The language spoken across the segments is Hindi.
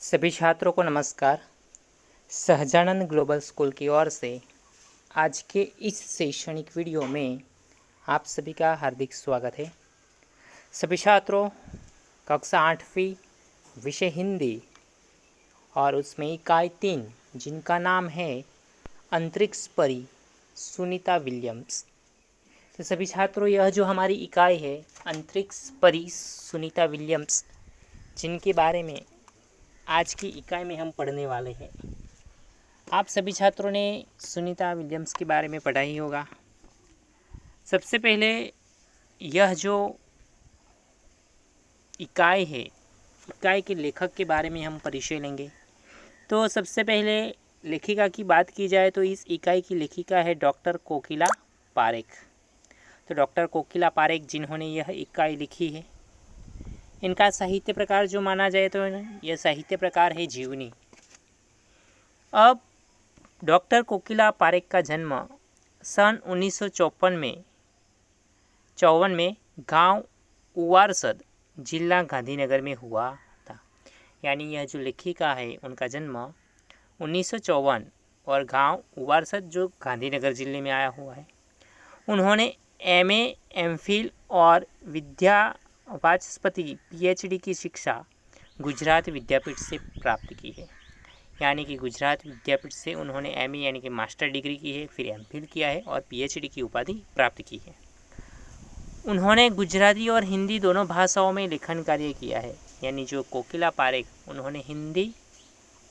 सभी छात्रों को नमस्कार। सहजानंद ग्लोबल स्कूल की ओर से आज के इस शैक्षणिक वीडियो में आप सभी का हार्दिक स्वागत है। सभी छात्रों, कक्षा 8वीं विषय हिंदी और उसमें इकाई 3 जिनका नाम है अंतरिक्ष परी सुनीता विलियम्स। तो सभी छात्रों, यह जो हमारी इकाई है अंतरिक्ष परी सुनीता विलियम्स, जिनके बारे में आज की इकाई में हम पढ़ने वाले हैं। आप सभी छात्रों ने सुनीता विलियम्स के बारे में पढ़ा ही होगा। सबसे पहले यह जो इकाई है, इकाई के लेखक के बारे में हम परिचय लेंगे। तो सबसे पहले लेखिका की बात की जाए तो इस इकाई की लेखिका है डॉक्टर कोकिला पारेख। तो डॉक्टर कोकिला पारेख जिन्होंने यह इकाई लिखी है, इनका साहित्य प्रकार जो माना जाए तो यह साहित्य प्रकार है जीवनी। अब डॉक्टर कोकिला पारेख का जन्म सन 1954 में गांव उवारसद, जिला गांधीनगर में हुआ था। यानी यह जो लेखिका है उनका जन्म 1954 और गांव उवारसद जो गांधीनगर जिले में आया हुआ है। उन्होंने MA, MPhil और विद्या वाचस्पति PhD की शिक्षा गुजरात विद्यापीठ से प्राप्त की है। यानी कि गुजरात विद्यापीठ से उन्होंने MA यानी कि मास्टर डिग्री की है, फिर MPhil किया है और PhD की उपाधि प्राप्त की है। उन्होंने गुजराती और हिंदी दोनों भाषाओं में लेखन कार्य किया है। यानी जो कोकिला पारेख, उन्होंने हिंदी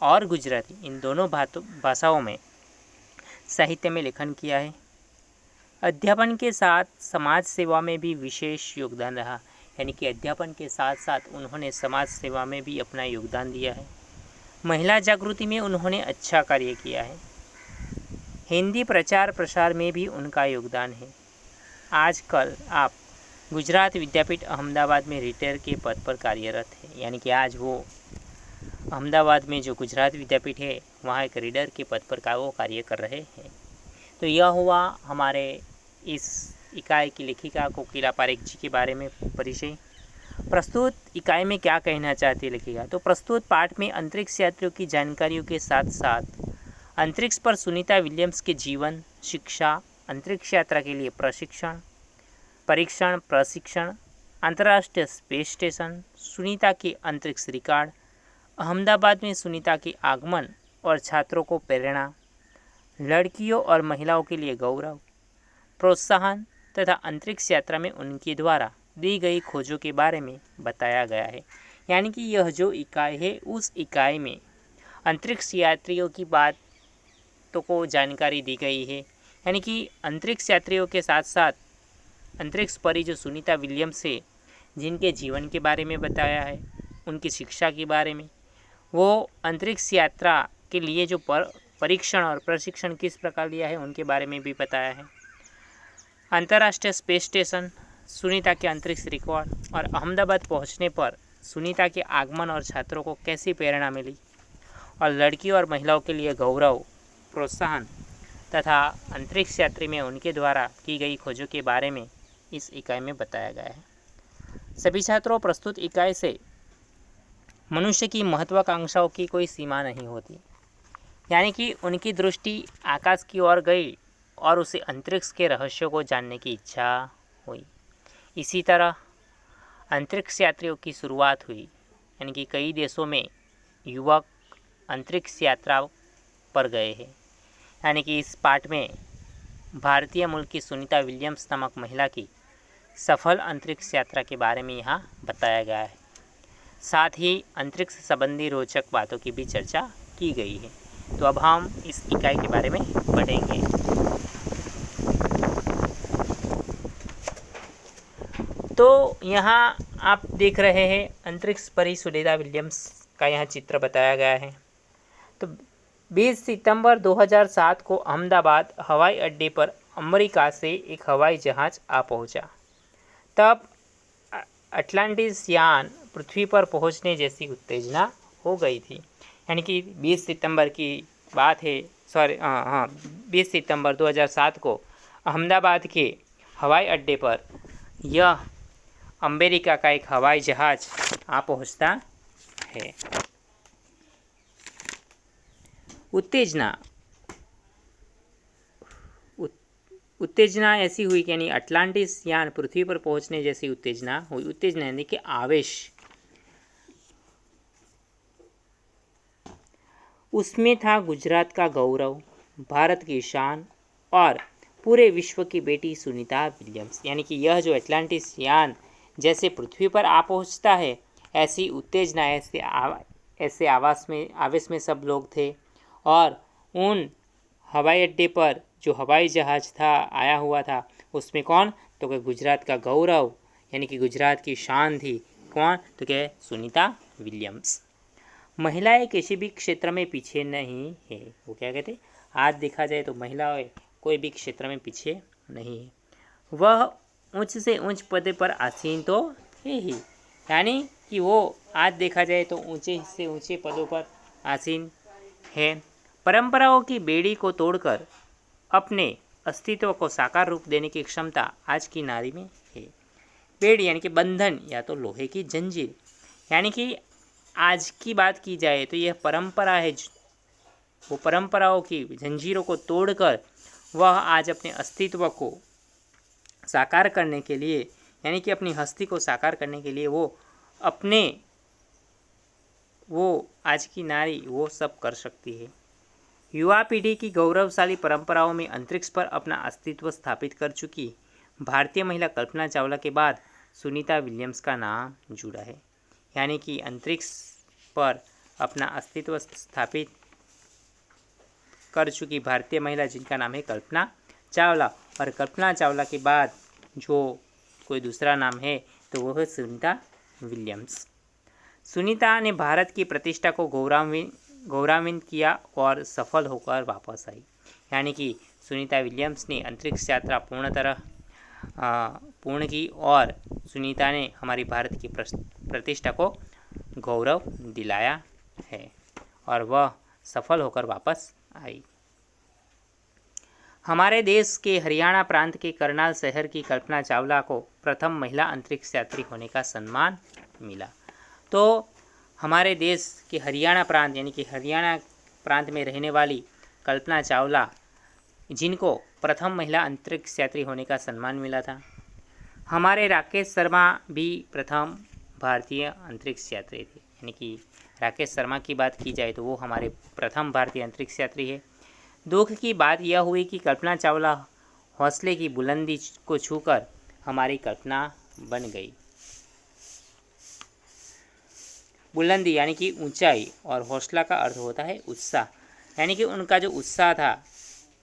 और गुजराती इन दोनों भाषाओं में साहित्य में लेखन किया है। अध्यापन के साथ समाज सेवा में भी विशेष योगदान रहा। यानी कि अध्यापन के साथ साथ उन्होंने समाज सेवा में भी अपना योगदान दिया है। महिला जागृति में उन्होंने अच्छा कार्य किया है। हिंदी प्रचार प्रसार में भी उनका योगदान है। आजकल आप गुजरात विद्यापीठ अहमदाबाद में रिटेलर के पद पर कार्यरत है। यानी कि आज वो अहमदाबाद में जो गुजरात विद्यापीठ है वहाँ एक रीडर के पद पर वो कार्य कर रहे हैं। तो यह हुआ हमारे इस इकाई की लेखिका कोकिला पारेख जी के बारे में परिचय। प्रस्तुत इकाई में क्या कहना चाहती है लेखिका? तो प्रस्तुत पाठ में अंतरिक्ष यात्रियों की जानकारियों के साथ साथ अंतरिक्ष पर सुनीता विलियम्स के जीवन, शिक्षा, अंतरिक्ष यात्रा के लिए प्रशिक्षण, अंतर्राष्ट्रीय स्पेस स्टेशन, सुनीता के अंतरिक्ष रिकॉर्ड, अहमदाबाद में सुनीता के आगमन और छात्रों को प्रेरणा, लड़कियों और महिलाओं के लिए गौरव, प्रोत्साहन तथा अंतरिक्ष यात्रा में उनके द्वारा दी गई खोजों के बारे में बताया गया है। यानी कि यह जो इकाई है उस इकाई में अंतरिक्ष यात्रियों की बातों को जानकारी दी गई है। यानी कि अंतरिक्ष यात्रियों के साथ साथ अंतरिक्ष परी जो सुनीता विलियम्स है, जिनके जीवन के बारे में बताया है, उनकी शिक्षा के बारे में, वो अंतरिक्ष यात्रा के लिए जो परीक्षण और प्रशिक्षण किस प्रकार लिया है उनके बारे में भी बताया है। अंतर्राष्ट्रीय स्पेस स्टेशन, सुनीता के अंतरिक्ष रिकॉर्ड और अहमदाबाद पहुंचने पर सुनीता के आगमन और छात्रों को कैसी प्रेरणा मिली, और लड़कियों और महिलाओं के लिए गौरव, प्रोत्साहन तथा अंतरिक्ष यात्री में उनके द्वारा की गई खोजों के बारे में इस इकाई में बताया गया है। सभी छात्रों, प्रस्तुत इकाई से मनुष्य की महत्वाकांक्षाओं की कोई सीमा नहीं होती। यानी कि उनकी दृष्टि आकाश की ओर गई और उसे अंतरिक्ष के रहस्यों को जानने की इच्छा हुई। इसी तरह अंतरिक्ष यात्रियों की शुरुआत हुई। यानी कि कई देशों में युवक अंतरिक्ष यात्रा पर गए हैं। यानी कि इस पाठ में भारतीय मूल की सुनीता विलियम्स नामक महिला की सफल अंतरिक्ष यात्रा के बारे में यहाँ बताया गया है। साथ ही अंतरिक्ष संबंधी रोचक बातों की भी चर्चा की गई है। तो अब हम इस इकाई के बारे में पढ़ेंगे। तो यहाँ आप देख रहे हैं अंतरिक्ष परी सुनीता विलियम्स का यहाँ चित्र बताया गया है। तो 20 सितंबर 2007 को अहमदाबाद हवाई अड्डे पर अमेरिका से एक हवाई जहाज़ आ पहुँचा। तब अटलांटिस यान पृथ्वी पर पहुँचने जैसी उत्तेजना हो गई थी। यानी कि 20 सितंबर की बात है, 20 सितंबर 2007 को अहमदाबाद के हवाई अड्डे पर यह अमेरिका का एक हवाई जहाज़ आ पहुँचता है। उत्तेजना उत्तेजना ऐसी हुई कि यानी अटलांटिस यान पृथ्वी पर पहुंचने जैसी उत्तेजना हुई। उत्तेजना यानी कि आवेश। उसमें था गुजरात का गौरव, भारत की शान और पूरे विश्व की बेटी सुनीता विलियम्स। यानी कि यह जो अटलांटिस यान जैसे पृथ्वी पर आ पहुंचता है, ऐसी उत्तेजना, ऐसे आवेश में सब लोग थे। और उन हवाई अड्डे पर जो हवाई जहाज था आया हुआ था, उसमें कौन, तो क्या गुजरात का गौरव यानी कि गुजरात की शान थी। कौन, तो क्या सुनीता विलियम्स। महिलाएं एक किसी भी क्षेत्र में पीछे नहीं है। वो क्या कहते, आज देखा जाए तो महिलाएं कोई भी क्षेत्र में पीछे नहीं है। वह ऊंच से ऊंच पद पर आसीन तो है ही, यानी कि वो आज देखा जाए तो ऊंचे से ऊंचे पदों पर आसीन है। परंपराओं की बेड़ी को तोड़कर अपने अस्तित्व को साकार रूप देने की क्षमता आज की नारी में है। बेड़ी यानी कि बंधन या तो लोहे की जंजीर, यानी कि आज की बात की जाए तो यह परंपरा है। वो परंपराओं की जंजीरों को तोड़कर वह आज अपने अस्तित्व को साकार करने के लिए, यानी कि अपनी हस्ती को साकार करने के लिए वो आज की नारी वो सब कर सकती है। युवा पीढ़ी की गौरवशाली परंपराओं में अंतरिक्ष पर अपना अस्तित्व स्थापित कर चुकी भारतीय महिला कल्पना चावला के बाद सुनीता विलियम्स का नाम जुड़ा है। यानी कि अंतरिक्ष पर अपना अस्तित्व स्थापित कर चुकी भारतीय महिला जिनका नाम है कल्पना चावला, और कल्पना चावला के बाद जो कोई दूसरा नाम है तो वो है सुनीता विलियम्स। सुनीता ने भारत की प्रतिष्ठा को गौरवान्वित किया और सफल होकर वापस आई। यानी कि सुनीता विलियम्स ने अंतरिक्ष यात्रा पूर्ण की और सुनीता ने हमारी भारत की प्रतिष्ठा को गौरव दिलाया है और वह सफल होकर वापस आई। हमारे देश के हरियाणा प्रांत के करनाल शहर की कल्पना चावला को प्रथम महिला अंतरिक्ष यात्री होने का सम्मान मिला। तो हमारे देश के हरियाणा प्रांत यानी कि हरियाणा प्रांत में रहने वाली कल्पना चावला, जिनको प्रथम महिला अंतरिक्ष यात्री होने का सम्मान मिला था। हमारे राकेश शर्मा भी प्रथम भारतीय अंतरिक्ष यात्री थे। यानी कि राकेश शर्मा की बात की जाए तो वो हमारे प्रथम भारतीय अंतरिक्ष यात्री है। दुख की बात यह हुई कि कल्पना चावला हौसले की बुलंदी को छूकर हमारी कल्पना बन गई। बुलंदी यानी कि ऊंचाई और हौसला का अर्थ होता है उत्साह, यानी कि उनका जो उत्साह था,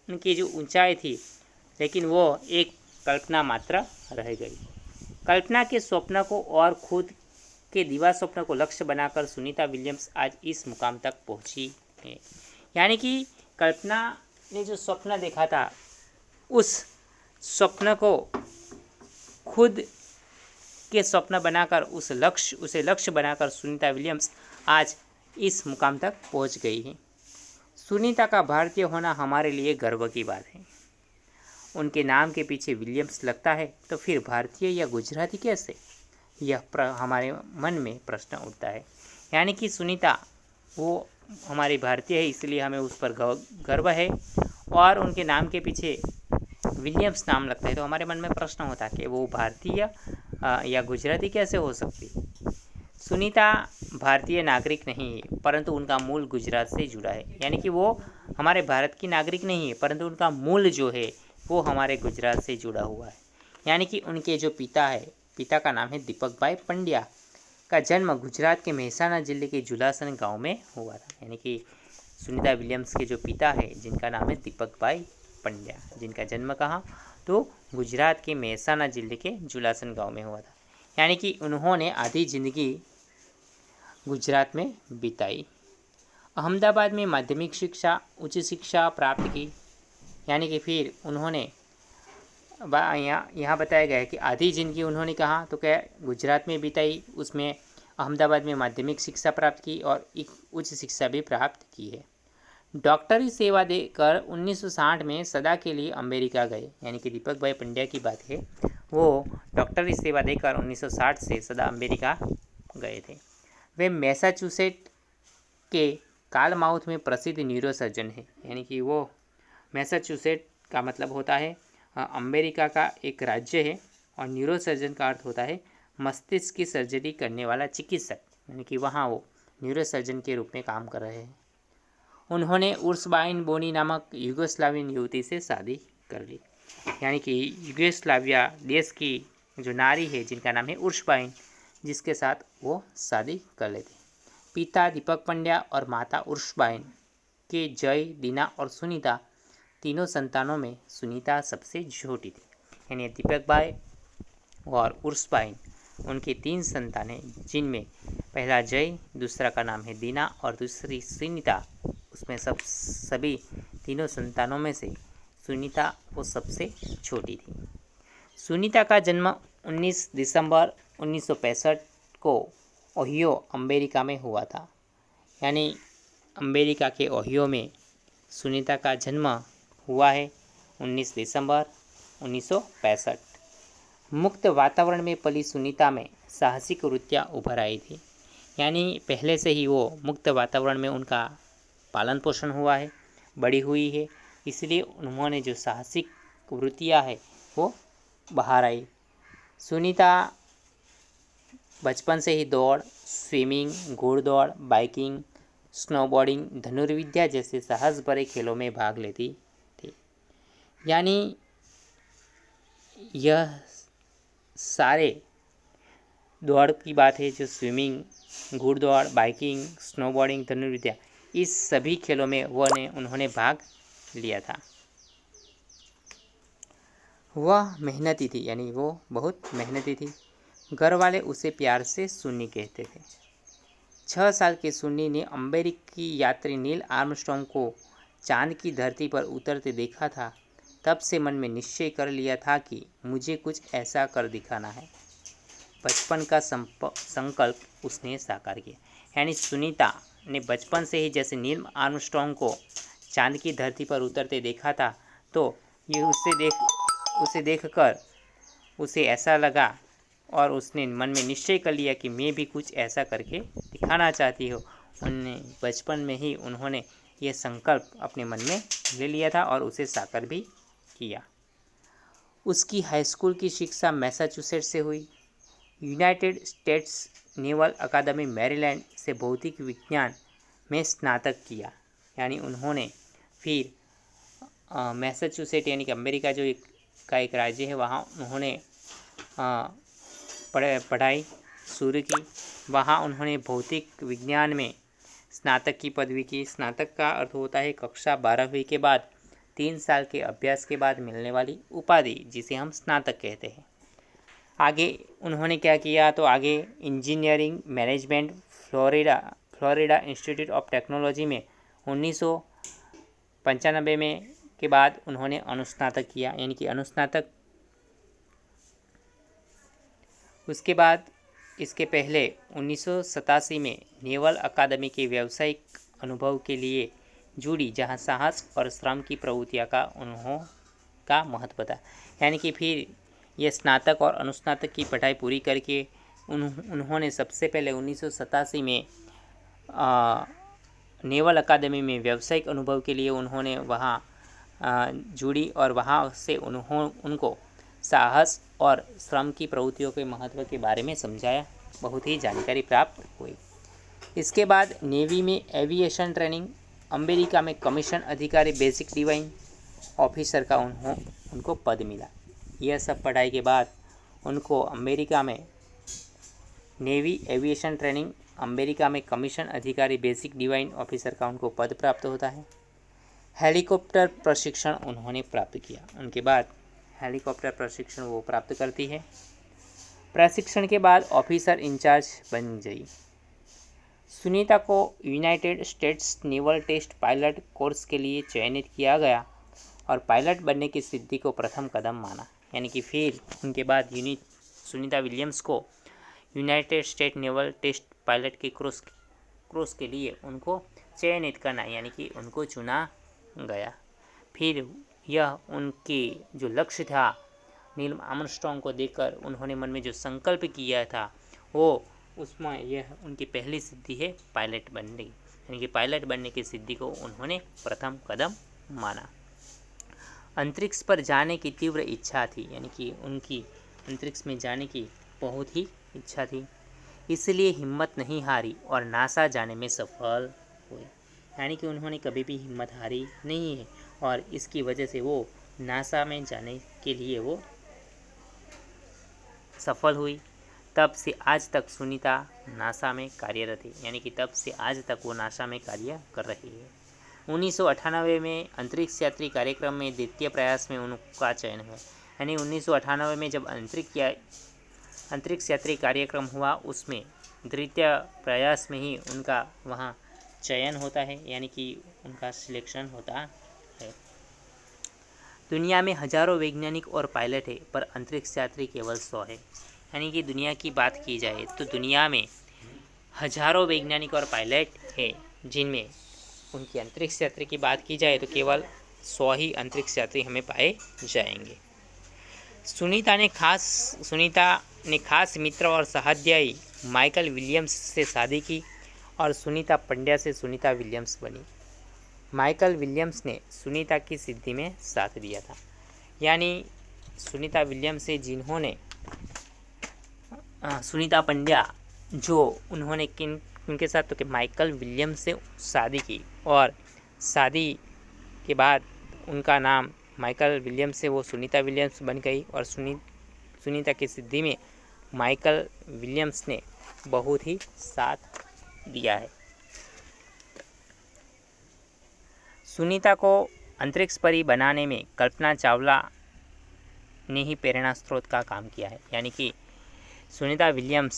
उनकी जो ऊंचाई थी, लेकिन वो एक कल्पना मात्र रह गई। कल्पना के स्वप्न को और खुद के दिवा स्वप्न को लक्ष्य बनाकर सुनीता विलियम्स आज इस मुकाम तक पहुंची है। यानी कि कल्पना ने जो स्वप्न देखा था, उस स्वप्न को खुद के स्वप्न बनाकर उसे लक्ष्य बनाकर सुनीता विलियम्स आज इस मुकाम तक पहुंच गई है। सुनीता का भारतीय होना हमारे लिए गर्व की बात है। उनके नाम के पीछे विलियम्स लगता है तो फिर भारतीय या गुजराती कैसे, यह हमारे मन में प्रश्न उठता है। यानी कि सुनीता वो हमारी भारतीय है, इसलिए हमें उस पर गर्व है, और उनके नाम के पीछे विलियम्स नाम लगता है तो हमारे मन में प्रश्न होता है कि वो भारतीय या गुजराती कैसे हो सकती। सुनीता भारतीय नागरिक नहीं है, परंतु उनका मूल गुजरात से जुड़ा है। यानी कि वो हमारे भारत की नागरिक नहीं है, परंतु उनका मूल जो है वो हमारे गुजरात से जुड़ा हुआ है। यानी कि उनके जो पिता का नाम है दीपक भाई पंड्या, का जन्म गुजरात के मेहसाणा जिले के जुलासन गांव में हुआ था। यानी कि सुनीता विलियम्स के जो पिता है जिनका नाम है दीपक भाई पंड्या, जिनका जन्म कहाँ, तो गुजरात के मेहसाणा जिले के जुलासन गांव में हुआ था। यानी कि उन्होंने आधी जिंदगी गुजरात में बिताई। अहमदाबाद में माध्यमिक शिक्षा, उच्च शिक्षा प्राप्त की। यानी कि फिर उन्होंने यहाँ बताया गया है कि आधी जिंदगी उन्होंने कहा तो क्या गुजरात में बिताई, उसमें अहमदाबाद में माध्यमिक शिक्षा प्राप्त की और एक उच्च शिक्षा भी प्राप्त की है। डॉक्टरी सेवा देकर 1960 में सदा के लिए अमेरिका गए। यानी कि दीपक भाई पंड्या की बात है, वो डॉक्टरी सेवा देकर 1960 से सदा अमेरिका गए थे। वे मैसाचुसेट के कालमाउथ में प्रसिद्ध न्यूरोसर्जन है, यानी कि वो मैसाचुसेट का मतलब होता है अमेरिका का एक राज्य है, और न्यूरोसर्जन का अर्थ होता है मस्तिष्क की सर्जरी करने वाला चिकित्सक, यानी कि वहाँ वो न्यूरोसर्जन के रूप में काम कर रहे हैं। उन्होंने उर्सबाइन बोनी नामक यूगोस्लावियन युवती से शादी कर ली, यानी कि यूगोस्लाविया देश की जो नारी है जिनका नाम है उर्सबाइन, जिसके साथ वो शादी कर लेते। पिता दीपक पंड्या और माता उर्सबाइन के जय, दीना और सुनीता तीनों संतानों में सुनीता सबसे छोटी थी, यानी दीपक भाई और उर्सबाइन उनकी 3 संतानें, जिनमें पहला जय, दूसरा का नाम है दीना और दूसरी सुनीता। उसमें सभी तीनों संतानों में से सुनीता वो सबसे छोटी थी। सुनीता का जन्म 19 दिसंबर 1965 को ओहियो, अमेरिका में हुआ था, यानी अमेरिका के ओहियो में सुनीता का जन्म हुआ है 19 दिसंबर 1965। मुक्त वातावरण में पली सुनीता में साहसिक वृत्तियाँ उभर आई थी, यानी पहले से ही वो मुक्त वातावरण में उनका पालन पोषण हुआ है, बड़ी हुई है, इसलिए उन्होंने जो साहसिक वृत्तियाँ है वो बाहर आई। सुनीता बचपन से ही दौड़, स्विमिंग, घुड़दौड़, बाइकिंग, स्नोबोर्डिंग, धनुर्विद्या जैसे साहस भरे खेलों में भाग लेती थी, यानी यह सारे दौड़ की बात है, जो स्विमिंग, घुड़दौड़, बाइकिंग, स्नोबोर्डिंग, धनुर्विद्या, इस सभी खेलों में उन्होंने भाग लिया था। वह मेहनती थी, यानी वो बहुत मेहनती थी। घर वाले उसे प्यार से सुन्नी कहते थे। 6 साल की सुन्नी ने अमेरिकी यात्री नील आर्मस्ट्रॉन्ग को चांद की धरती पर उतरते देखा था। तब से मन में निश्चय कर लिया था कि मुझे कुछ ऐसा कर दिखाना है। बचपन का संकल्प उसने साकार किया, यानी सुनीता ने बचपन से ही जैसे नील आर्मस्ट्रॉन्ग को चांद की धरती पर उतरते देखा था, तो ये उसे देखकर उसे ऐसा लगा और उसने मन में निश्चय कर लिया कि मैं भी कुछ ऐसा करके दिखाना चाहती हूँ। बचपन में ही उन्होंने ये संकल्प अपने मन में ले लिया था और उसे साकार भी किया। उसकी हाई स्कूल की शिक्षा मैसाचुसेट्स से हुई। यूनाइटेड स्टेट्स नेवल अकादमी मैरीलैंड से भौतिक विज्ञान में स्नातक किया, यानी उन्होंने फिर मैसाचुसेट यानी कि अमेरिका जो एक राज्य है, वहाँ उन्होंने पढ़ाई शुरू की। वहाँ उन्होंने भौतिक विज्ञान में स्नातक की पदवी की। स्नातक का अर्थ होता है कक्षा 12वीं के बाद 3 साल के अभ्यास के बाद मिलने वाली उपाधि, जिसे हम स्नातक कहते हैं। आगे उन्होंने क्या किया, तो आगे engineering management Florida institute of technology में 1995 में के बाद उन्होंने अनुस्नातक किया, यानी कि अनुस्नातक। उसके बाद इसके पहले 1987 में नेवल अकादमी के व्यावसायिक अनुभव के लिए जुड़ी, जहां साहस और श्रम की प्रवृत्तियाँ का महत्व था, यानी कि फिर ये स्नातक और अनुस्नातक की पढ़ाई पूरी करके उन्होंने सबसे पहले 1987 में नेवल अकादमी में व्यावसायिक अनुभव के लिए उन्होंने वहाँ जुड़ी और वहाँ से उनको साहस और श्रम की प्रवृत्तियों के महत्व के बारे में समझाया, बहुत ही जानकारी प्राप्त हुई। इसके बाद नेवी में एविएशन ट्रेनिंग, अमेरिका में कमीशन अधिकारी बेसिक डिवाइन ऑफिसर का उनको पद मिला। यह सब पढ़ाई के बाद उनको अमेरिका में नेवी एविएशन ट्रेनिंग, अमेरिका में कमीशन अधिकारी बेसिक डिवाइन ऑफिसर का उनको पद प्राप्त होता है। हेलीकॉप्टर प्रशिक्षण उन्होंने प्राप्त किया। उनके बाद हेलीकॉप्टर प्रशिक्षण वो प्राप्त करती है। प्रशिक्षण के बाद ऑफिसर इंचार्ज बन गई। सुनीता को United States naval test pilot course के लिए चयनित किया गया और पायलट बनने की सिद्धि को प्रथम कदम माना, यानी कि फिर उनके बाद सुनीता विलियम्स को United State naval test pilot के कोर्स के लिए उनको चयनित करना, यानी कि उनको चुना गया। फिर यह उनके जो लक्ष्य था, नील आर्मस्ट्रॉन्ग को देखकर उन्होंने मन में जो संकल्प किया था, वो उसमें यह उनकी पहली सिद्धि है, पायलट बनने, यानी कि पायलट बनने की सिद्धि को उन्होंने प्रथम कदम माना। अंतरिक्ष पर जाने की तीव्र इच्छा थी, यानी कि उनकी अंतरिक्ष में जाने की बहुत ही इच्छा थी, इसलिए हिम्मत नहीं हारी और नासा जाने में सफल हुए। यानी कि उन्होंने कभी भी हिम्मत हारी नहीं है और इसकी वजह से वो नासा में जाने के लिए वो सफल हुई। तब से आज तक सुनीता नासा में कार्यरत है, यानी कि तब से आज तक वो नासा में कार्य कर रही है। 1998 में अंतरिक्ष यात्री कार्यक्रम में द्वितीय प्रयास में उनका चयन हुआ, यानी 1998 में जब अंतरिक्ष यात्री कार्यक्रम हुआ उसमें द्वितीय प्रयास में ही उनका वहाँ चयन होता है, यानी कि उनका सिलेक्शन होता है। दुनिया में हजारों वैज्ञानिक और पायलट है पर अंतरिक्ष यात्री केवल 100 है। यानी कि दुनिया की बात की जाए तो दुनिया में हजारों वैज्ञानिक और पायलट है, जिनमें उनकी अंतरिक्ष यात्री की बात की जाए तो केवल 100 ही अंतरिक्ष यात्री हमें पाए जाएंगे। सुनीता ने खास मित्र और सहाध्यायी माइकल विलियम्स से शादी की और सुनीता पंड्या से सुनीता विलियम्स बनी। माइकल विलियम्स ने सुनीता की सिद्धि में साथ दिया था, यानी सुनीता विलियम्स से जिन्होंने सुनीता पंड्या जो उन्होंने किनके साथ तो कि माइकल विलियम्स से शादी की और शादी के बाद उनका नाम माइकल विलियम्स से वो सुनीता विलियम्स बन गई और सुनीता की सिद्धि में माइकल विलियम्स ने बहुत ही साथ दिया है। सुनीता को अंतरिक्ष परी बनाने में कल्पना चावला ने ही प्रेरणा स्रोत का काम किया है, यानी कि सुनीता विलियम्स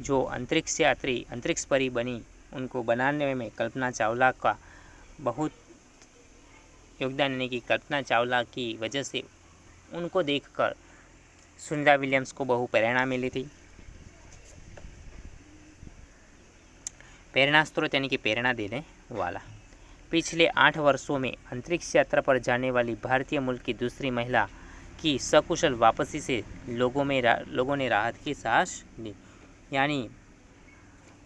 जो अंतरिक्ष परी बनी, उनको बनाने में कल्पना चावला का बहुत योगदान, यानी कि कल्पना चावला की वजह से उनको देखकर सुनीता विलियम्स को बहुत प्रेरणा मिली थी। प्रेरणा स्रोत यानी कि प्रेरणा देने वाला। पिछले 8 वर्षों में अंतरिक्ष यात्रा पर जाने वाली भारतीय मूल की दूसरी महिला की सकुशल वापसी से लोगों ने राहत की सांस ली। यानी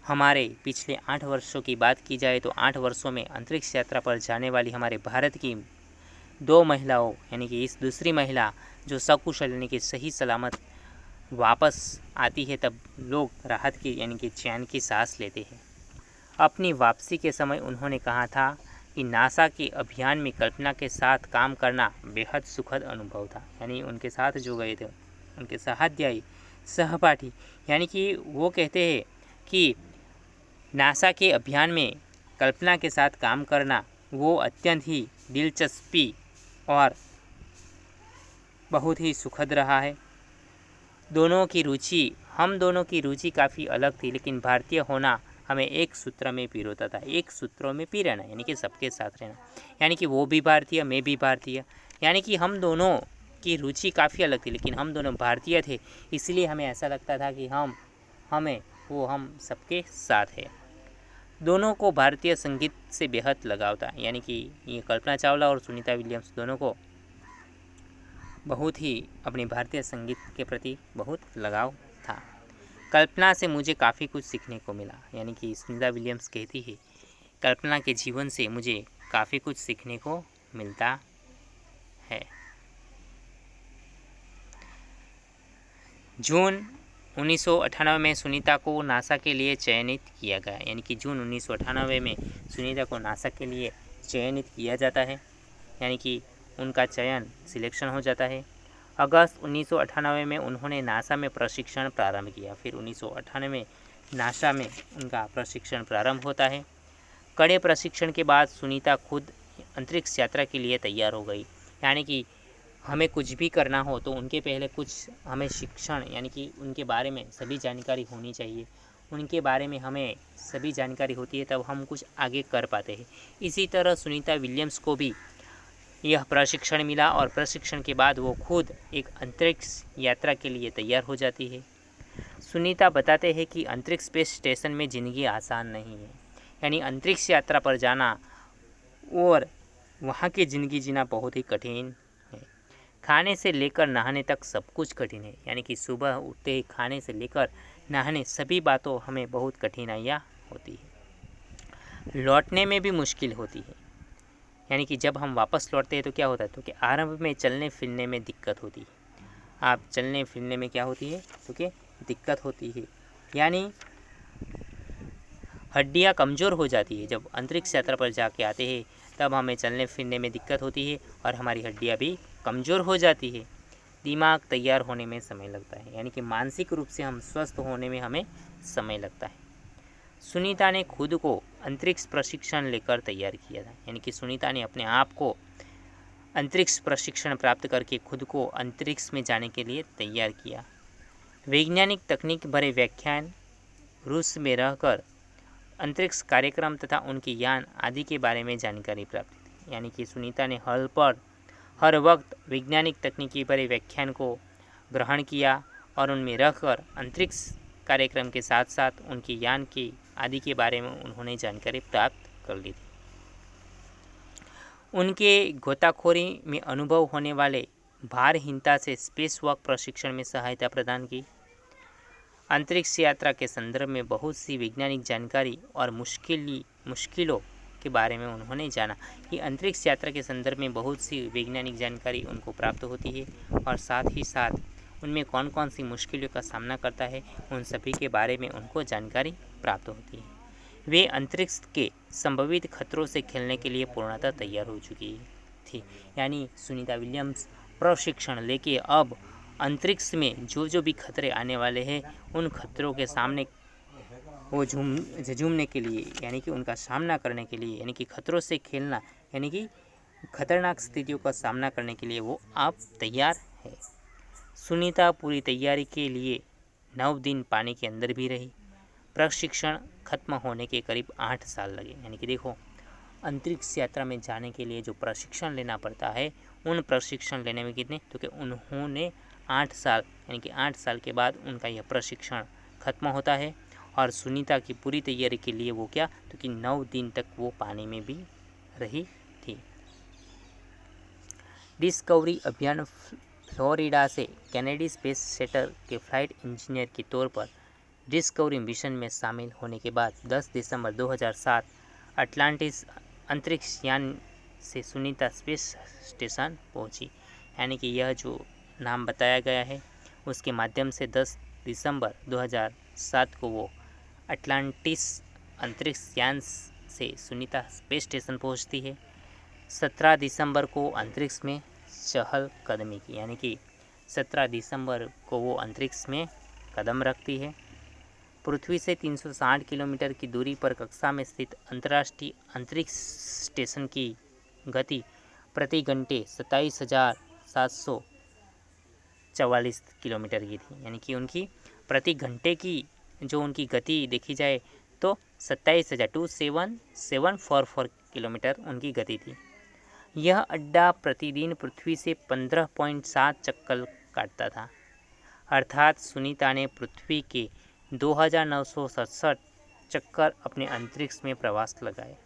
हमारे पिछले 8 वर्षों की बात की जाए तो 8 वर्षों में अंतरिक्ष यात्रा पर जाने वाली हमारे भारत की 2 महिलाओं, यानी कि इस दूसरी महिला जो सकुशल यानी कि सही सलामत वापस आती है, तब लोग राहत की यानी कि चैन की सांस लेते हैं। अपनी वापसी के समय उन्होंने कहा था कि नासा के अभियान में कल्पना के साथ काम करना बेहद सुखद अनुभव था, यानी उनके साथ जो गए थे उनके सहाध्यायी सहपाठी, यानी कि वो कहते हैं कि नासा के अभियान में कल्पना के साथ काम करना वो अत्यंत ही दिलचस्पी और बहुत ही सुखद रहा है। हम दोनों की रुचि काफ़ी अलग थी, लेकिन भारतीय होना हमें एक सूत्र में पिरोता था, एक सूत्रों में पी रहना, यानी कि सबके साथ रहना, यानी कि वो भी भारतीय मैं भी भारतीय, यानी कि हम दोनों की रुचि काफ़ी अलग थी, लेकिन हम दोनों भारतीय थे, इसलिए हमें ऐसा लगता था कि हम सबके साथ है। दोनों को भारतीय संगीत से बेहद लगाव था, यानी कि ये कल्पना चावला और सुनीता विलियम्स दोनों को बहुत ही अपने भारतीय संगीत के प्रति बहुत लगाव था। कल्पना से मुझे काफ़ी कुछ सीखने को मिला, यानी कि सुनीता विलियम्स कहती है कल्पना के जीवन से मुझे काफ़ी कुछ सीखने को मिलता है। जून 1998 में सुनीता को नासा के लिए चयनित किया गया, यानी कि जून 1998 में सुनीता को नासा के लिए चयनित किया जाता है, यानी कि उनका सिलेक्शन हो जाता है। अगस्त 1998 में उन्होंने नासा में प्रशिक्षण प्रारंभ किया। फिर 1998 में नासा में उनका प्रशिक्षण प्रारंभ होता है। कड़े प्रशिक्षण के बाद सुनीता खुद अंतरिक्ष यात्रा के लिए तैयार हो गई, यानी कि हमें कुछ भी करना हो तो उनके पहले कुछ हमें शिक्षण यानी कि उनके बारे में सभी जानकारी होनी चाहिए, उनके बारे में हमें सभी जानकारी होती है तब हम कुछ आगे कर पाते हैं। इसी तरह सुनीता विलियम्स को भी यह प्रशिक्षण मिला और प्रशिक्षण के बाद वो खुद एक अंतरिक्ष यात्रा के लिए तैयार हो जाती है। सुनीता बताते हैं कि अंतरिक्ष स्पेस स्टेशन में ज़िंदगी आसान नहीं है, यानी अंतरिक्ष यात्रा पर जाना और वहाँ की ज़िंदगी जीना बहुत ही कठिन है। खाने से लेकर नहाने तक सब कुछ कठिन है, यानी कि सुबह उठते ही खाने से लेकर नहाने सभी बातों हमें बहुत कठिनाइयाँ होती है। लौटने में भी मुश्किल होती है। यानी कि जब हम वापस लौटते हैं तो क्या होता है, तो कि आरंभ में चलने फिरने में दिक्कत होती है। आप चलने फिरने में क्या होती है, तो कि दिक्कत होती है, यानी हड्डियाँ कमज़ोर हो जाती है। जब अंतरिक्ष यात्रा पर जाके आते हैं तब हमें चलने फिरने में दिक्कत होती है और हमारी हड्डियाँ भी कमज़ोर हो जाती है। दिमाग तैयार होने में समय लगता है, यानी कि मानसिक रूप से हम स्वस्थ होने में हमें समय लगता है। सुनीता ने खुद को अंतरिक्ष प्रशिक्षण लेकर तैयार किया था, यानी कि सुनीता ने अपने आप को अंतरिक्ष प्रशिक्षण प्राप्त करके खुद को अंतरिक्ष में जाने के लिए तैयार किया। वैज्ञानिक तकनीक भरे व्याख्यान, रूस में रहकर अंतरिक्ष कार्यक्रम तथा उनके यान आदि के बारे में जानकारी प्राप्त की। यानी कि सुनीता ने हर वक्त वैज्ञानिक तकनीकी भरे व्याख्यान को ग्रहण किया और उनमें रहकर अंतरिक्ष कार्यक्रम के साथ साथ उनके यान के आदि के बारे में उन्होंने जानकारी प्राप्त कर ली थी। उनके गोताखोरी में अनुभव होने वाले भारहीनता से स्पेस वॉक प्रशिक्षण में सहायता प्रदान की। अंतरिक्ष यात्रा के संदर्भ में बहुत सी वैज्ञानिक जानकारी और मुश्किलों के बारे में उन्होंने जाना कि अंतरिक्ष यात्रा के संदर्भ में बहुत सी वैज्ञानिक जानकारी उनको प्राप्त होती है और साथ ही साथ उनमें कौन कौन सी मुश्किलों का सामना करता है उन सभी के बारे में उनको जानकारी प्राप्त होती है। वे अंतरिक्ष के संभावित खतरों से खेलने के लिए पूर्णतः तैयार हो चुकी थी। यानी सुनीता विलियम्स प्रशिक्षण लेके अब अंतरिक्ष में जो भी खतरे आने वाले हैं उन खतरों के सामने वो झूमने के लिए, यानी कि उनका सामना करने के लिए, यानी कि खतरों से खेलना, यानी कि खतरनाक स्थितियों का सामना करने के लिए वो आप तैयार है। सुनीता पूरी तैयारी के लिए 9 दिन पानी के अंदर भी रही। प्रशिक्षण खत्म होने के करीब 8 साल लगे। यानी कि देखो, अंतरिक्ष यात्रा में जाने के लिए जो प्रशिक्षण लेना पड़ता है उन प्रशिक्षण लेने में कितने, तो कि उन्होंने 8 साल, यानी कि 8 साल के बाद उनका यह प्रशिक्षण खत्म होता है। और सुनीता की पूरी तैयारी के लिए वो क्या, तो कि 9 दिन तक वो पानी में भी रही थी। डिस्कवरी अभियान फ्लोरिडा से कैनेडी स्पेस सेंटर के फ्लाइट इंजीनियर के तौर पर डिस्कवरी मिशन में शामिल होने के बाद 10 दिसंबर 2007 अटलांटिस अंतरिक्ष यान से सुनीता स्पेस स्टेशन पहुंची। यानी कि यह जो नाम बताया गया है उसके माध्यम से 10 दिसंबर 2007 को वो अटलांटिस अंतरिक्ष यान से सुनीता स्पेस स्टेशन पहुंचती है। 17 दिसंबर को अंतरिक्ष में चहलकदमी की, यानी कि 17 दिसंबर को वो अंतरिक्ष में कदम रखती है। पृथ्वी से 360 किलोमीटर की दूरी पर कक्षा में स्थित अंतर्राष्ट्रीय अंतरिक्ष स्टेशन की गति प्रति घंटे 27,744 किलोमीटर की थी। यानी कि उनकी प्रति घंटे की जो उनकी गति देखी जाए तो 27,27744 किलोमीटर उनकी गति थी। यह अड्डा प्रतिदिन पृथ्वी से 15.7 चक्कर काटता था। अर्थात सुनीता ने पृथ्वी के 2,967 चक्कर अपने अंतरिक्ष में प्रवास लगाए।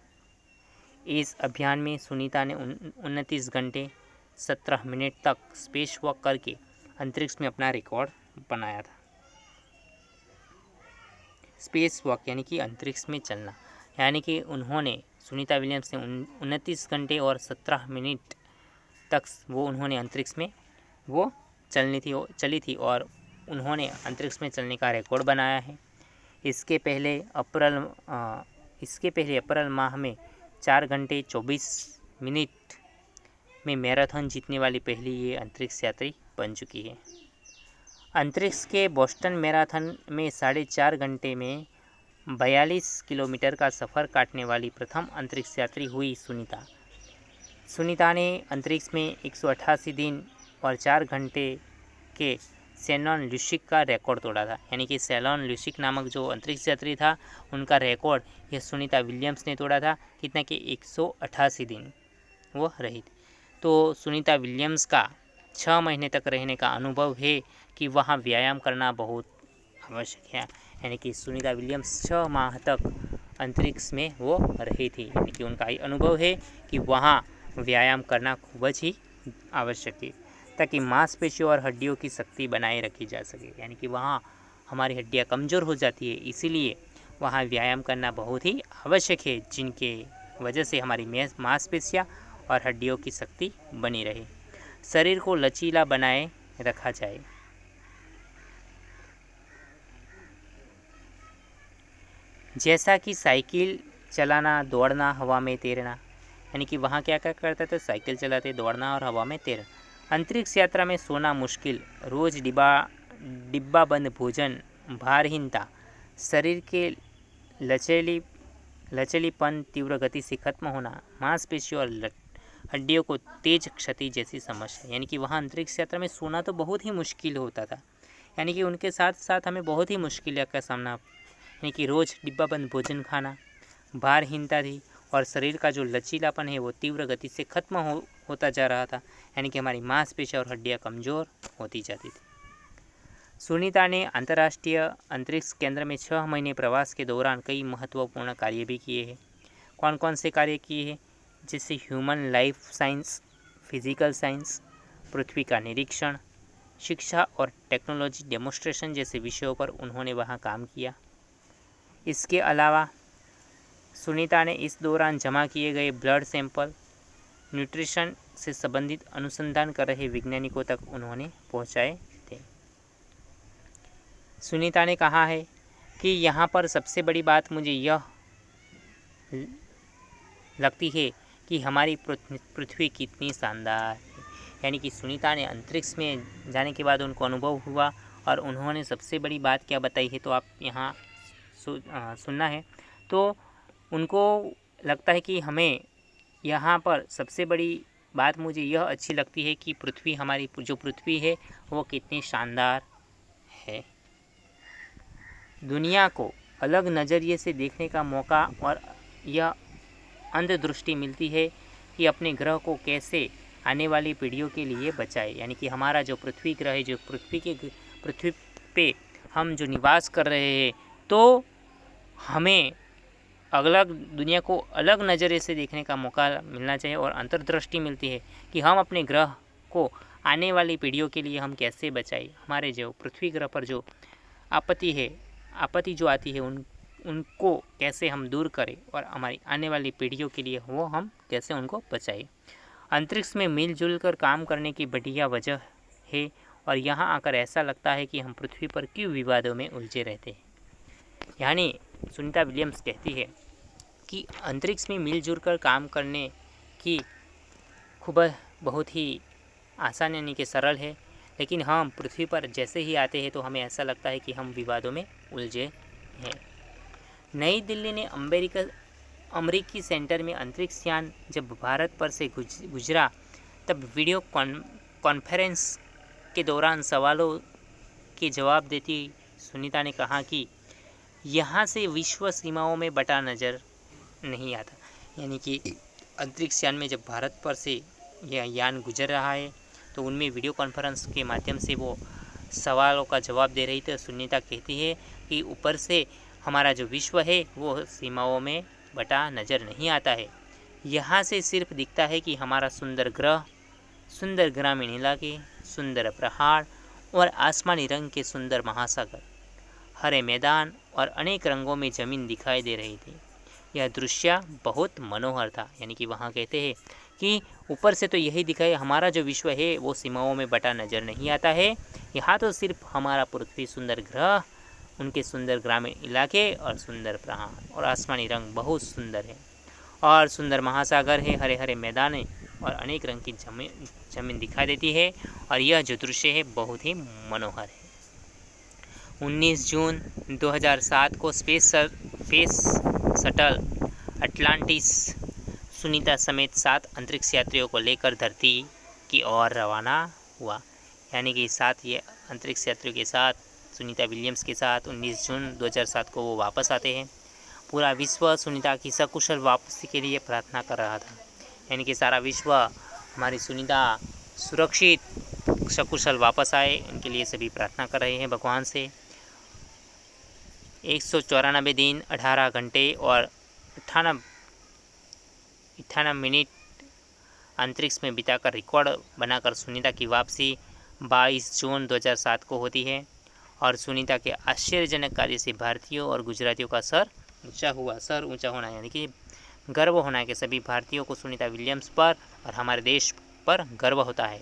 इस अभियान में सुनीता ने 29 घंटे 17 मिनट तक स्पेस वॉक करके अंतरिक्ष में अपना रिकॉर्ड बनाया था। स्पेस वॉक यानी कि अंतरिक्ष में चलना, यानी कि उन्होंने सुनीता विलियम्स ने 29 घंटे और 17 मिनट तक वो उन्होंने अंतरिक्ष में वो चली थी और उन्होंने अंतरिक्ष में चलने का रिकॉर्ड बनाया है। इसके पहले अप्रैल माह में 4 घंटे 24 मिनट में मैराथन जीतने वाली पहली ये अंतरिक्ष यात्री बन चुकी है। अंतरिक्ष के बोस्टन मैराथन में 4.5 घंटे में 42 किलोमीटर का सफ़र काटने वाली प्रथम अंतरिक्ष यात्री हुई सुनीता ने अंतरिक्ष में 188 दिन और 4 घंटे के शैनॉन ल्यूसिक का रिकॉर्ड तोड़ा था। यानी कि शैनॉन ल्यूसिक नामक जो अंतरिक्ष यात्री था उनका रिकॉर्ड यह सुनीता विलियम्स ने तोड़ा था। कितना कि 188 दिन वो रही थी। तो सुनीता विलियम्स का 6 महीने तक रहने का अनुभव है कि वहाँ व्यायाम करना बहुत आवश्यक है। यानी कि सुनीता विलियम्स 6 माह तक अंतरिक्ष में वो रही थी। यानी कि उनका ये अनुभव है कि वहाँ व्यायाम करना खूब ही आवश्यक है ताकि मांसपेशियों और हड्डियों की शक्ति बनाए रखी जा सके। यानी कि वहाँ हमारी हड्डियाँ कमज़ोर हो जाती है, इसीलिए वहाँ व्यायाम करना बहुत ही आवश्यक है, जिनके वजह से हमारी मांसपेशियाँ और हड्डियों की शक्ति बनी रहे, शरीर को लचीला बनाए रखा जाए। जैसा कि साइकिल चलाना, दौड़ना, हवा में तैरना, यानी कि वहाँ क्या क्या करते थे, साइकिल चलाते, दौड़ना और हवा में तैरना। अंतरिक्ष यात्रा में सोना मुश्किल, रोज़ डिब्बा बंद भोजन, भारहीनता, शरीर के लचीलीपन तीव्र गति से खत्म होना, मांसपेशियों और हड्डियों को तेज क्षति जैसी समस्या। यानी कि वहाँ अंतरिक्ष यात्रा में सोना तो बहुत ही मुश्किल होता था, यानी कि उनके साथ साथ हमें बहुत ही मुश्किल का सामना, यानी कि रोज़ डिब्बा बंद भोजन खाना, भारहीनता थी और शरीर का जो लचीलापन है वो तीव्र गति से खत्म होता जा रहा था, यानी कि हमारी मांसपेशियाँ और हड्डियाँ कमज़ोर होती जाती थी। सुनीता ने अंतर्राष्ट्रीय अंतरिक्ष केंद्र में 6 महीने प्रवास के दौरान कई महत्वपूर्ण कार्य भी किए हैं। कौन कौन से कार्य किए हैं? जैसे human life science, physical science, पृथ्वी का निरीक्षण, शिक्षा और टेक्नोलॉजी डेमोन्स्ट्रेशन जैसे विषयों पर उन्होंने वहाँ काम किया। इसके अलावा सुनीता ने इस दौरान जमा किए गए ब्लड सैंपल न्यूट्रिशन से संबंधित अनुसंधान कर रहे वैज्ञानिकों तक उन्होंने पहुँचाए थे। सुनीता ने कहा है कि यहाँ पर सबसे बड़ी बात मुझे यह लगती है कि हमारी पृथ्वी कितनी शानदार है। यानी कि सुनीता ने अंतरिक्ष में जाने के बाद उनको अनुभव हुआ और उन्होंने सबसे बड़ी बात क्या बताई है, तो आप यहाँ सुनना है। तो उनको लगता है कि हमें यहाँ पर सबसे बड़ी बात मुझे यह अच्छी लगती है कि पृथ्वी, हमारी जो पृथ्वी है वो कितनी शानदार है। दुनिया को अलग नज़रिए से देखने का मौका और यह अंतर्दृष्टि मिलती है कि अपने ग्रह को कैसे आने वाली पीढ़ियों के लिए बचाए। यानी कि हमारा जो पृथ्वी ग्रह है, जो पृथ्वी पे हम जो निवास कर रहे हैं, तो हमें अलग दुनिया को अलग नज़रिए से देखने का मौका मिलना चाहिए और अंतर्दृष्टि मिलती है कि हम अपने ग्रह को आने वाली पीढ़ियों के लिए हम कैसे बचाएं। हमारे जो पृथ्वी ग्रह पर जो आपत्ति जो आती है उनको कैसे हम दूर करें और हमारी आने वाली पीढ़ियों के लिए वो हम कैसे उनको बचाएं। अंतरिक्ष में मिलजुल कर काम करने की बढ़िया वजह है और यहाँ आकर ऐसा लगता है कि हम पृथ्वी पर क्यों विवादों में उलझे रहते हैं। यानी सुनीता विलियम्स कहती है कि अंतरिक्ष में मिलजुल कर काम करने की खूब बहुत ही आसान, यानी कि सरल है, लेकिन हम पृथ्वी पर जैसे ही आते हैं तो हमें ऐसा लगता है कि हम विवादों में उलझे हैं। नई दिल्ली ने अमेरिकी सेंटर में अंतरिक्ष यान जब भारत पर से गुजरा तब वीडियो कॉन्फ्रेंस के दौरान सवालों के जवाब देती सुनीता ने कहा कि यहाँ से विश्व सीमाओं में बटा नज़र नहीं आता। यानी कि अंतरिक्ष यान में जब भारत पर से यह यान गुजर रहा है तो उनमें वीडियो कॉन्फ्रेंस के माध्यम से वो सवालों का जवाब दे रही थी। सुनीता कहती है कि ऊपर से हमारा जो विश्व है वो सीमाओं में बटा नज़र नहीं आता है। यहाँ से सिर्फ दिखता है कि हमारा सुंदर ग्रह, सुंदर ग्रामीण इलाके, सुंदर पहाड़ और आसमानी रंग के सुंदर महासागर, हरे मैदान और अनेक रंगों में ज़मीन दिखाई दे रही थी। यह दृश्य बहुत मनोहर था। यानी कि वहाँ कहते हैं कि ऊपर से तो यही दिखाई, हमारा जो विश्व है वो सीमाओं में बटा नज़र नहीं आता है। यहाँ तो सिर्फ हमारा पृथ्वी, सुंदर ग्रह, उनके सुंदर ग्रामीण इलाके और सुंदर पहाड़ और आसमानी रंग बहुत सुंदर है और सुंदर महासागर है, हरे हरे मैदान है और अनेक रंग की ज़मीन दिखाई देती है और यह जो दृश्य है बहुत ही मनोहर है। 19 जून 2007 को स्पेस शटल अटलांटिस सुनीता समेत 7 अंतरिक्ष यात्रियों को लेकर धरती की ओर रवाना हुआ। यानी कि 7 ये अंतरिक्ष यात्रियों के साथ, सुनीता विलियम्स के साथ 19 जून 2007 को वो वापस आते हैं। पूरा विश्व सुनीता की सकुशल वापसी के लिए प्रार्थना कर रहा था। यानी कि सारा विश्व हमारी सुनीता सुरक्षित सकुशल वापस आए, इनके लिए सभी प्रार्थना कर रहे हैं भगवान से। 194 दिन 18 घंटे और 58 मिनट अंतरिक्ष में बिताकर रिकॉर्ड बनाकर सुनीता की वापसी 22 जून 2007 को होती है और सुनीता के आश्चर्यजनक कार्य से भारतीयों और गुजरातियों का सर ऊंचा होना यानी कि गर्व होना है कि सभी भारतीयों को सुनीता विलियम्स पर और हमारे देश पर गर्व होता है।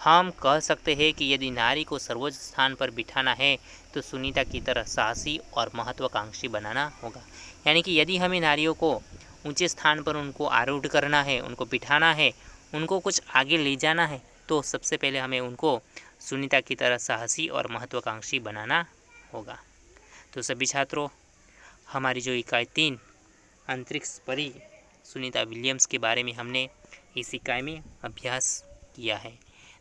हम कह सकते हैं कि यदि नारी को सर्वोच्च स्थान पर बिठाना है तो सुनीता की तरह साहसी और महत्वाकांक्षी बनाना होगा। यानी कि यदि हमें नारियों को ऊंचे स्थान पर उनको आरूढ़ करना है, उनको बिठाना है, उनको कुछ आगे ले जाना है, तो सबसे पहले हमें उनको सुनीता की तरह साहसी और महत्वाकांक्षी बनाना होगा। तो सभी छात्रों, हमारी जो इकाई 3 अंतरिक्ष परी सुनीता विलियम्स के बारे में हमने इस इकाई में अभ्यास किया है।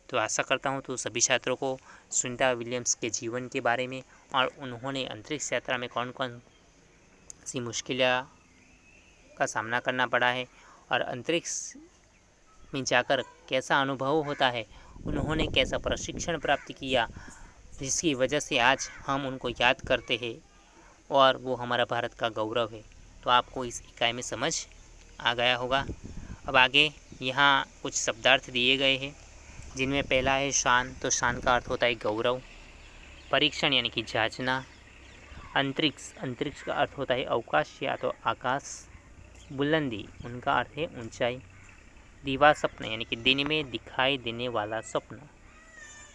तो आशा करता हूँ तो सभी छात्रों को सुनीता विलियम्स के जीवन के बारे में और उन्होंने अंतरिक्ष यात्रा में कौन कौन सी मुश्किलों का सामना करना पड़ा है और अंतरिक्ष में जाकर कैसा अनुभव होता है, उन्होंने कैसा प्रशिक्षण प्राप्त किया, जिसकी वजह से आज हम उनको याद करते हैं और वो हमारा भारत का गौरव है। तो आपको इस इकाई में समझ आ गया होगा। अब आगे यहाँ कुछ शब्दार्थ दिए गए हैं, जिनमें पहला है शान। तो शान का अर्थ होता है गौरव। परीक्षण यानी कि जांचना। अंतरिक्ष का अर्थ होता है अवकाश या तो आकाश। बुलंदी, उनका अर्थ है ऊंचाई। दीवा स्वप्न यानी कि दिन में दिखाई देने वाला स्वप्न।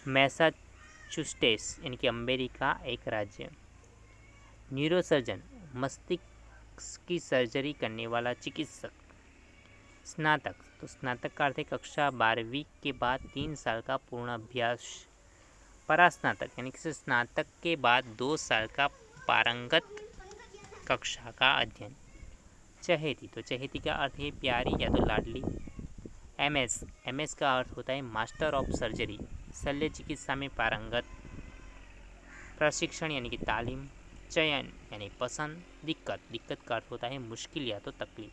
मैसाचुसेट्स यानी कि अमेरिका एक राज्य। न्यूरोसर्जन, मस्तिष्क की सर्जरी करने वाला चिकित्सक। स्नातक, तो स्नातक का अर्थ है कक्षा 12वीं के बाद 3 साल का पूर्ण अभ्यास। परास्नातक यानी कि स्नातक के बाद 2 साल का पारंगत कक्षा का अध्ययन। चहेती, तो चहेती का अर्थ है प्यारी या तो लाडली। एमएस का अर्थ होता है मास्टर ऑफ सर्जरी, शल्य चिकित्सा में पारंगत। प्रशिक्षण यानी कि तालीम। चयन यानी पसंद। दिक्कत का अर्थ होता है मुश्किल या तो तकलीफ।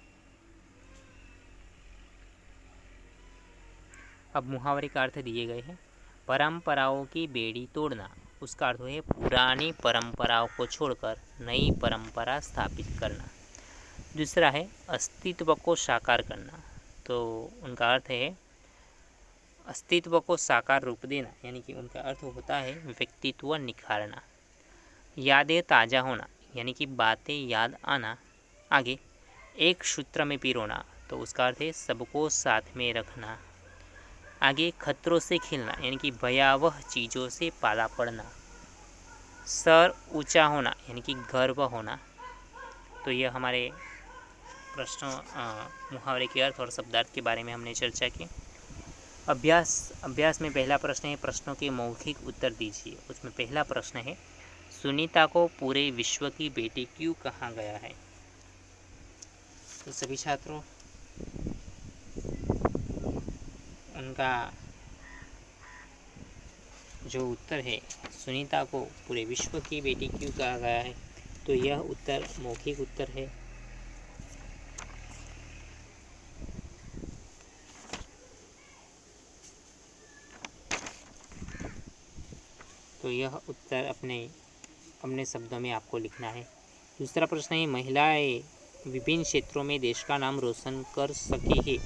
अब मुहावरे का अर्थ दिए गए हैं। परंपराओं की बेड़ी तोड़ना, उसका अर्थ है पुरानी परंपराओं को छोड़कर नई परंपरा स्थापित करना। दूसरा है अस्तित्व को साकार करना, तो उनका अर्थ है अस्तित्व को साकार रूप देना, यानी कि उनका अर्थ होता है व्यक्तित्व निखारना। यादें ताज़ा होना, यानी कि बातें याद आना। आगे एक सूत्र में पिरोना, तो उसका अर्थ है सबको साथ में रखना। आगे खतरों से खेलना, यानी कि भयावह चीज़ों से पाला पड़ना। सर ऊंचा होना, यानी कि गर्व होना। तो यह हमारे प्रश्नों मुहावरे के अर्थ और शब्दार्थ के बारे में हमने चर्चा की। अभ्यास में पहला प्रश्न है प्रश्नों के मौखिक उत्तर दीजिए। उसमें पहला प्रश्न है सुनीता को पूरे विश्व की बेटी क्यों कहा गया है। तो सभी छात्रों, उनका जो उत्तर है सुनीता को पूरे विश्व की बेटी क्यों कहा गया है, तो यह उत्तर मौखिक उत्तर है। तो यह उत्तर अपने शब्दों में आपको लिखना है। दूसरा प्रश्न है महिलाएं विभिन्न क्षेत्रों में देश का नाम रोशन कर सकी है,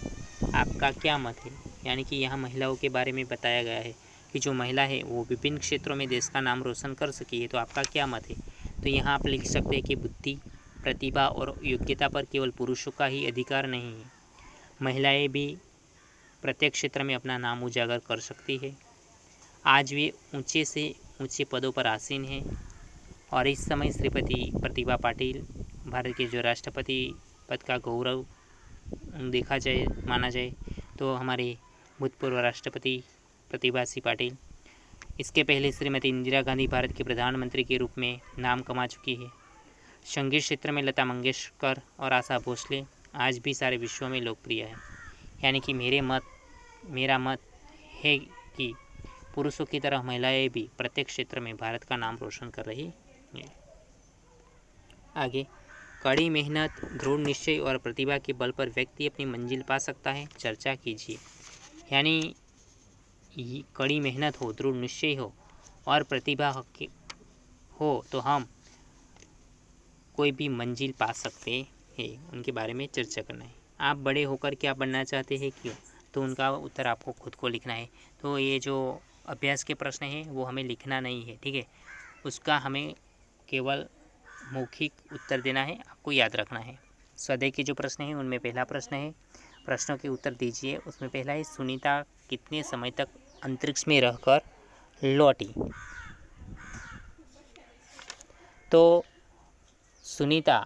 आपका क्या मत है। यानी कि यहाँ महिलाओं के बारे में बताया गया है कि जो महिला है वो विभिन्न क्षेत्रों में देश का नाम रोशन कर सकी है, तो आपका क्या मत है। तो यहाँ आप लिख सकते हैं कि बुद्धि, प्रतिभा और योग्यता पर केवल पुरुषों का ही अधिकार नहीं है, महिलाएं भी प्रत्येक क्षेत्र में अपना नाम उजागर कर सकती है। आज वे ऊंचे से ऊंचे पदों पर आसीन हैं और इस समय श्रीमती प्रतिभा पाटिल भारत के जो राष्ट्रपति पद का गौरव माना जाए तो हमारे भूतपूर्व राष्ट्रपति प्रतिभा सिंह पाटिल। इसके पहले श्रीमती इंदिरा गांधी भारत के प्रधानमंत्री के रूप में नाम कमा चुकी है। संगीत क्षेत्र में लता मंगेशकर और आशा भोसले आज भी सारे विश्व में लोकप्रिय है। यानी कि मेरा मत है कि पुरुषों की तरह महिलाएं भी प्रत्येक क्षेत्र में भारत का नाम रोशन कर रही है। आगे कड़ी मेहनत, दृढ़ निश्चय और प्रतिभा के बल पर व्यक्ति अपनी मंजिल पा सकता है, चर्चा कीजिए। यानी कड़ी मेहनत हो, दृढ़ निश्चय हो और प्रतिभा हो तो हम कोई भी मंजिल पा सकते हैं, उनके बारे में चर्चा करना है। आप बड़े होकर क्या बनना चाहते हैं, क्यों, तो उनका उत्तर आपको खुद को लिखना है। तो ये जो अभ्यास के प्रश्न हैं वो हमें लिखना नहीं है, ठीक है। उसका हमें केवल मौखिक उत्तर देना है, आपको याद रखना है। स्वाध्याय के जो प्रश्न हैं उनमें पहला प्रश्न है, प्रश्नों के उत्तर दीजिए। उसमें पहला है, सुनीता कितने समय तक अंतरिक्ष में रहकर लौटी? तो सुनीता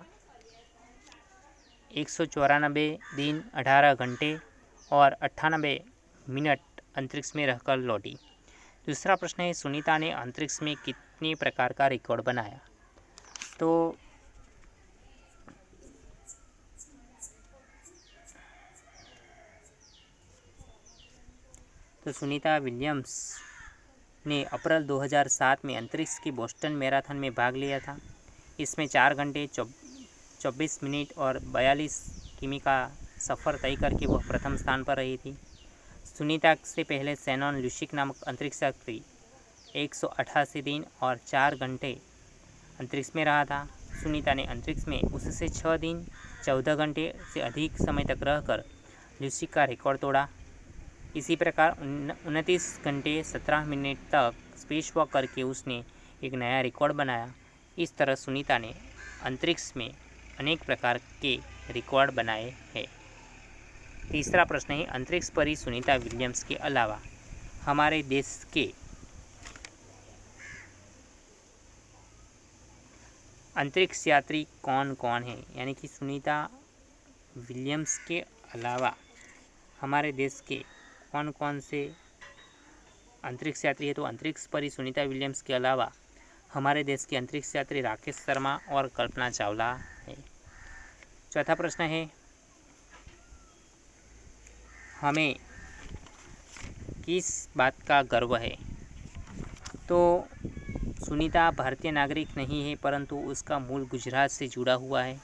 194 दिन 18 घंटे और 98 मिनट अंतरिक्ष में रहकर लौटी। दूसरा प्रश्न है, सुनीता ने अंतरिक्ष में कितने प्रकार का रिकॉर्ड बनाया? तो सुनीता विलियम्स ने अप्रैल 2007 में अंतरिक्ष की बोस्टन मैराथन में भाग लिया था। इसमें 4 घंटे 24 मिनट और 42 किमी का सफ़र तय करके वह प्रथम स्थान पर रही थी। सुनीता से पहले शैनॉन ल्यूसिक नामक अंतरिक्ष यात्री 188 दिन और 4 घंटे अंतरिक्ष में रहा था। सुनीता ने अंतरिक्ष में उससे 6 दिन 14 घंटे से अधिक समय तक रहकर ल्यूसिक का रिकॉर्ड तोड़ा। इसी प्रकार 29 घंटे 17 मिनट तक स्पेस वॉक करके उसने एक नया रिकॉर्ड बनाया। इस तरह सुनीता ने अंतरिक्ष में अनेक प्रकार के रिकॉर्ड बनाए हैं। तीसरा प्रश्न है, अंतरिक्ष परी सुनीता विलियम्स के अलावा हमारे देश के अंतरिक्ष यात्री कौन कौन हैं? यानी कि सुनीता विलियम्स के अलावा हमारे देश के कौन कौन से अंतरिक्ष यात्री है? तो अंतरिक्ष परी सुनीता विलियम्स के अलावा हमारे देश के अंतरिक्ष यात्री राकेश शर्मा और कल्पना चावला है। चौथा प्रश्न है, हमें किस बात का गर्व है? तो सुनीता भारतीय नागरिक नहीं है, परंतु उसका मूल गुजरात से जुड़ा हुआ है।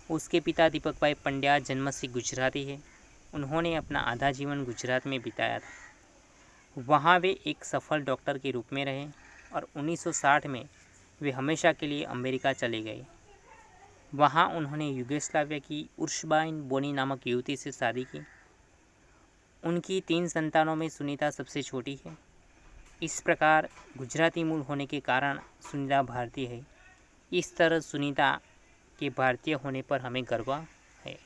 उसके पिता दीपक भाई पंड्या जन्म से गुजराती है। उन्होंने अपना आधा जीवन गुजरात में बिताया था। वहाँ वे एक सफल डॉक्टर के रूप में रहे और 1960 में वे हमेशा के लिए अमेरिका चले गए। वहाँ उन्होंने युगोस्लाविया की उर्शबाइन बोनी नामक युवती से शादी की। उनकी 3 संतानों में सुनीता सबसे छोटी है। इस प्रकार गुजराती मूल होने के कारण सुनीता भारतीय है। इस तरह सुनीता के भारतीय होने पर हमें गर्व है।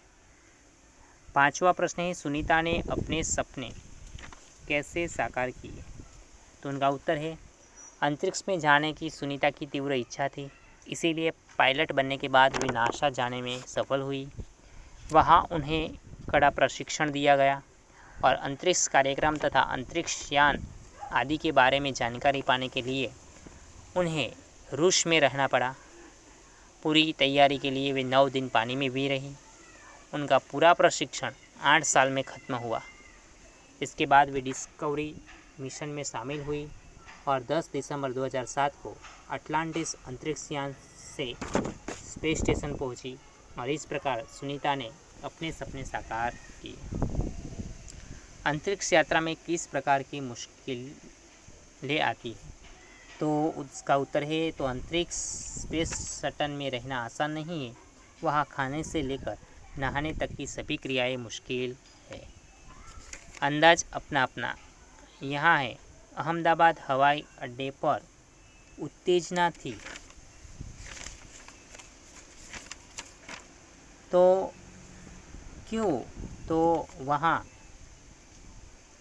पांचवा प्रश्न है, सुनीता ने अपने सपने कैसे साकार किए? तो उनका उत्तर है, अंतरिक्ष में जाने की सुनीता की तीव्र इच्छा थी, इसीलिए पायलट बनने के बाद वे नासा जाने में सफल हुई। वहाँ उन्हें कड़ा प्रशिक्षण दिया गया और अंतरिक्ष कार्यक्रम तथा अंतरिक्ष यान आदि के बारे में जानकारी पाने के लिए उन्हें रूस में रहना पड़ा। पूरी तैयारी के लिए वे 9 दिन पानी में भी रही। उनका पूरा प्रशिक्षण 8 साल में ख़त्म हुआ। इसके बाद वे डिस्कवरी मिशन में शामिल हुई और 10 दिसंबर 2007 को अटलांटिस अंतरिक्ष यान से स्पेस स्टेशन पहुंची और इस प्रकार सुनीता ने अपने सपने साकार किए। अंतरिक्ष यात्रा में किस प्रकार की मुश्किलें आती हैं? तो उसका उत्तर है, तो अंतरिक्ष स्पेस शटल में रहना आसान नहीं है। वहाँ खाने से लेकर नहाने तक की सभी क्रियाएं मुश्किल है। अंदाज अपना अपना यहाँ है। अहमदाबाद हवाई अड्डे पर उत्तेजना थी, तो क्यों? तो वहाँ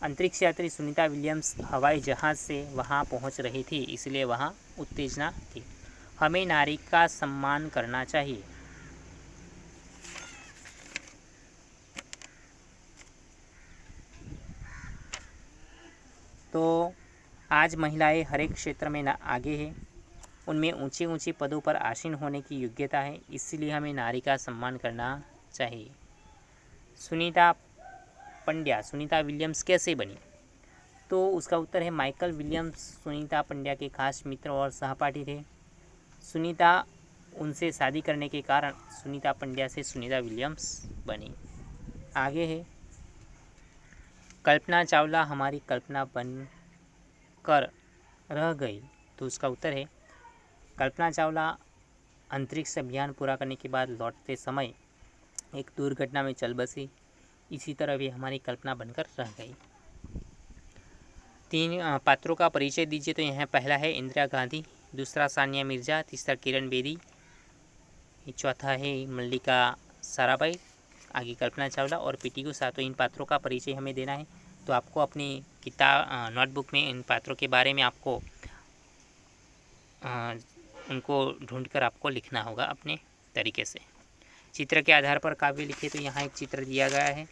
अंतरिक्ष यात्री सुनीता विलियम्स हवाई जहाज़ से वहाँ पहुँच रही थी, इसलिए वहाँ उत्तेजना थी। हमें नारी का सम्मान करना चाहिए। तो आज महिलाएं हर एक क्षेत्र में आगे हैं। उनमें ऊंचे ऊंचे पदों पर आसीन होने की योग्यता है, इसलिए हमें नारी का सम्मान करना चाहिए। सुनीता पंड्या सुनीता विलियम्स कैसे बनी? तो उसका उत्तर है, माइकल विलियम्स सुनीता पंड्या के खास मित्र और सहपाठी थे। सुनीता उनसे शादी करने के कारण सुनीता पंड्या से सुनीता विलियम्स बनी। आगे है, कल्पना चावला हमारी कल्पना बन कर रह गई। तो उसका उत्तर है, कल्पना चावला अंतरिक्ष अभियान पूरा करने के बाद लौटते समय एक दुर्घटना में चल बसी। इसी तरह वे हमारी कल्पना बनकर रह गई। 3 पात्रों का परिचय दीजिए। तो यहाँ पहला है इंदिरा गांधी, दूसरा सानिया मिर्ज़ा, तीसरा किरण बेदी, चौथा है मल्लिका साराभाई, आगे कल्पना चावला और पीटी उषा। तो इन पात्रों का परिचय हमें देना है, तो आपको अपनी नोटबुक में इन पात्रों के बारे में आपको उनको ढूंढकर आपको लिखना होगा अपने तरीके से। चित्र के आधार पर काव्य लिखे, तो यहाँ एक चित्र दिया गया है,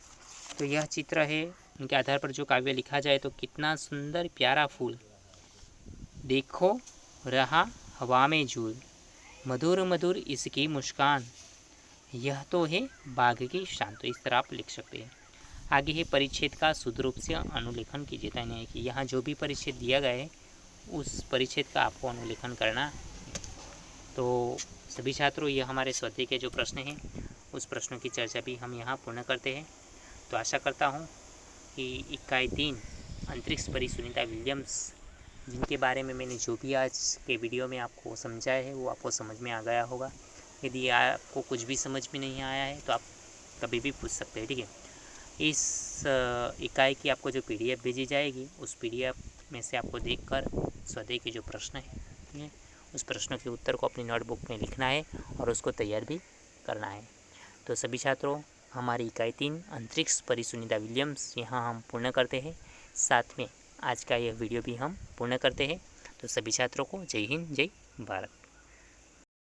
तो यह चित्र है, उनके आधार पर जो काव्य लिखा जाए तो कितना सुंदर प्यारा फूल, देखो रहा हवा में झूल, मधुर मधुर इसकी मुस्कान, यह तो है बाघ की शान। तो इस तरह आप लिख सकते हैं। आगे है परिच्छेद का शुद्ध रूप से अनुलेखन कीजिए, यानी कि यहाँ जो भी परिच्छेद दिया गया है उस परिच्छेद का आपको अनुलेखन करना। तो सभी छात्रों, ये हमारे स्वाध्याय के जो प्रश्न हैं उस प्रश्नों की चर्चा भी हम यहाँ पूर्ण करते हैं। तो आशा करता हूँ कि इकाई 3 अंतरिक्ष परी सुनीता विलियम्स, जिनके बारे में मैंने जो भी आज के वीडियो में आपको समझाया है वो आपको समझ में आ गया होगा। यदि आपको कुछ भी समझ में नहीं आया है तो आप कभी भी पूछ सकते हैं, ठीक है। इस इकाई की आपको जो PDF भेजी जाएगी उस PDF में से आपको देखकर स्वाध्याय के जो प्रश्न हैं, ठीक है, उस प्रश्नों के उत्तर को अपनी नोटबुक में लिखना है और उसको तैयार भी करना है। तो सभी छात्रों, हमारी इकाई 3 अंतरिक्ष परी सुनीता विलियम्स यहाँ हम पूर्ण करते हैं, साथ में आज का यह वीडियो भी हम पूर्ण करते हैं। तो सभी छात्रों को जय हिंद, जय भारत।